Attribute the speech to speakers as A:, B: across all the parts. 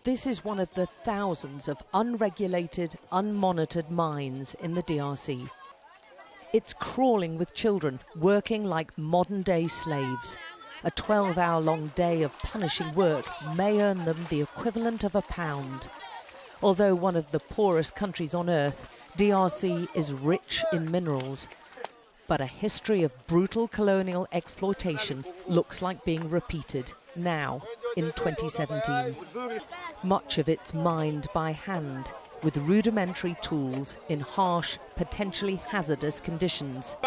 A: This is one of the thousands of unregulated, unmonitored mines in the DRC. It's crawling with children, working like modern-day slaves. A 12-hour-long day of punishing work may earn them the equivalent of £1. Although one of the poorest countries on earth, DRC is rich in minerals. But a history of brutal colonial exploitation looks like being repeated now, in 2017. Much of it's mined by hand, with rudimentary tools in harsh, potentially hazardous conditions.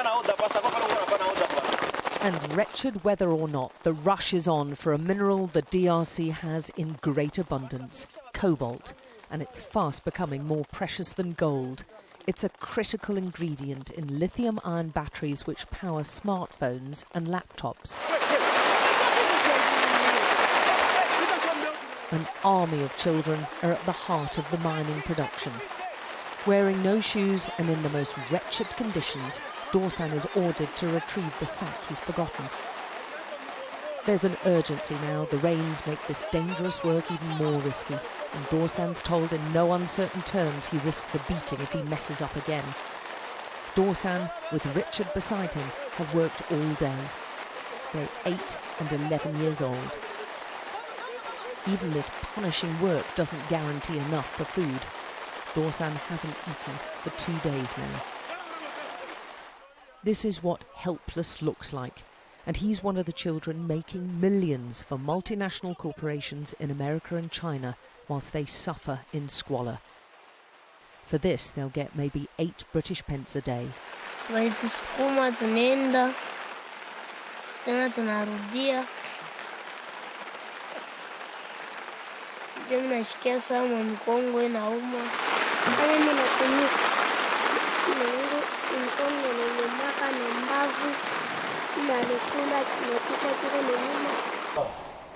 A: And wretched whether or not, the rush is on for a mineral the DRC has in great abundance, cobalt, and it's fast becoming more precious than gold. It's a critical ingredient in lithium-ion batteries which power smartphones and laptops. An army of children are at the heart of the mining production. Wearing no shoes and in the most wretched conditions, Dorsan is ordered to retrieve the sack he's forgotten. There's an urgency now. The rains make this dangerous work even more risky, and Dorsan's told in no uncertain terms he risks a beating if he messes up again. Dorsan, with Richard beside him, have worked all day. They're 8 and 11 years old. Even this punishing work doesn't guarantee enough for food. Dorsan hasn't eaten for 2 days now. This is what helpless looks like, and he's one of the children making millions for multinational corporations in America and China whilst they suffer in squalor. For this, they'll get maybe 8 British pence a day.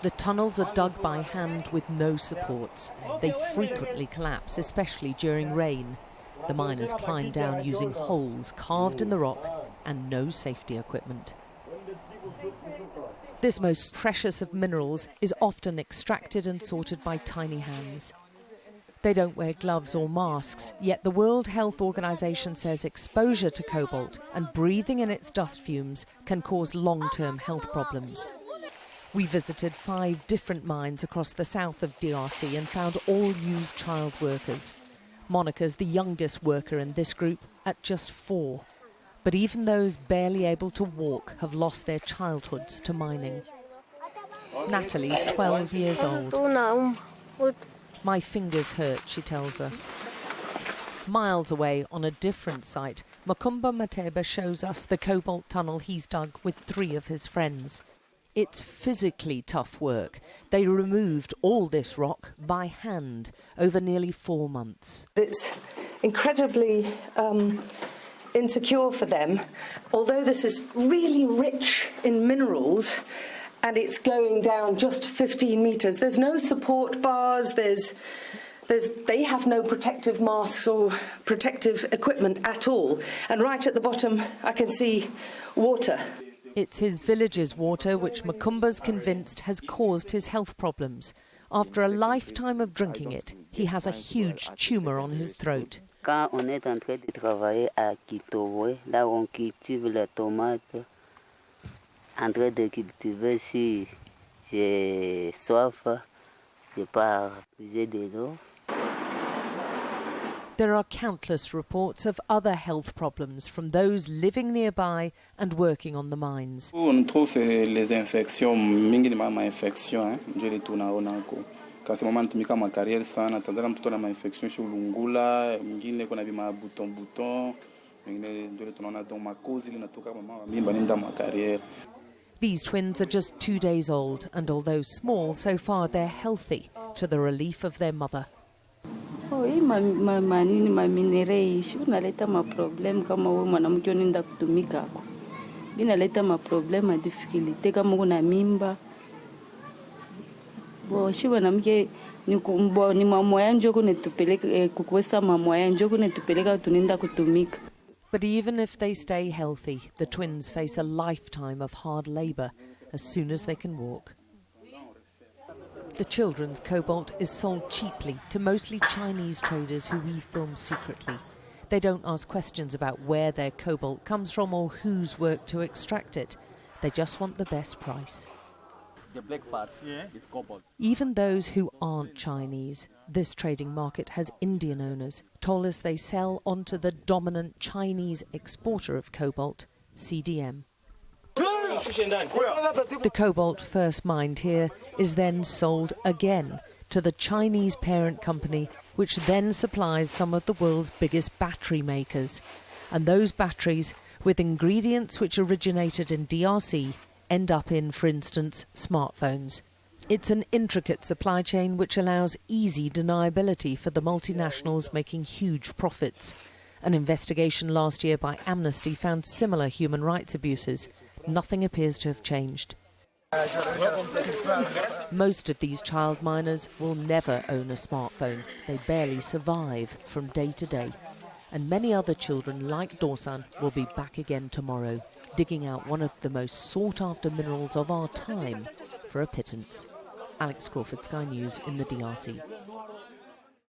A: The tunnels are dug by hand with no supports. They frequently collapse, especially during rain. The miners climb down using holes carved in the rock and no safety equipment. This most precious of minerals is often extracted and sorted by tiny hands. They don't wear gloves or masks, yet the World Health Organization says exposure to cobalt and breathing in its dust fumes can cause long-term health problems. We visited 5 different mines across the south of DRC and found all use child workers. Monica's the youngest worker in this group at just 4. But even those barely able to walk have lost their childhoods to mining. Natalie's 12 years old. My fingers hurt, she tells us. Miles away on a different site, Makumba Mateba shows us the cobalt tunnel he's dug with 3 of his friends. It's physically tough work. They removed all this rock by hand over nearly 4 months.
B: It's incredibly insecure for them, although this is really rich in minerals and it's going down just 15 metres. There's no support bars, they have no protective masks or protective equipment at all. And right at the bottom I can see water.
A: It's his village's water which Makumba's convinced has caused his health problems. After a lifetime of drinking it, he has a huge tumour on his throat.
C: Quand on est en train de travailler à Kitowe, là on cultive les tomates, en train de cultiver, si j'ai soif, je pars puiser de l'eau.
A: There are countless reports of other health problems from those living nearby and working on the mines.
D: On trouve les infections, minimum infection, je les tourne onako. Kasi mama anatumika makariere sana, tazala mtoto na infection shulungula, mwingine kuna bima buton, mwingine ndio tunaona donc makozi linatoka mama mimba nenda makariere.
A: These twins are just 2 days old, and although small, so far they're healthy, to the relief of their mother.
E: Minerais unaleta maproblem kama wewe mwanamke unaenda kutumika hapo. Inaleta maproblem difficulty kama una mimba. Bo shiba namke ni mama yangu kunetupeleka kukwesa mama yangu kunetupeleka tunaenda kutumika.
A: But even if they stay healthy, the twins face a lifetime of hard labour as soon as they can walk. The children's cobalt is sold cheaply to mostly Chinese traders who we film secretly. They don't ask questions about where their cobalt comes from or who's worked to extract it. They just want the best price.
F: The black part is cobalt.
A: Even those who aren't Chinese, this trading market has Indian owners, told us they sell onto the dominant Chinese exporter of cobalt, CDM. The cobalt first mined here is then sold again to the Chinese parent company, which then supplies some of the world's biggest battery makers. And those batteries, with ingredients which originated in DRC, end up in, for instance, smartphones. It's an intricate supply chain which allows easy deniability for the multinationals making huge profits. An investigation last year by Amnesty found similar human rights abuses. Nothing appears to have changed. Most of these child miners will never own a smartphone. They barely survive from day to day. And many other children like Dorsan will be back again tomorrow, digging out one of the most sought-after minerals of our time for a pittance. Alex Crawford, Sky News in the DRC.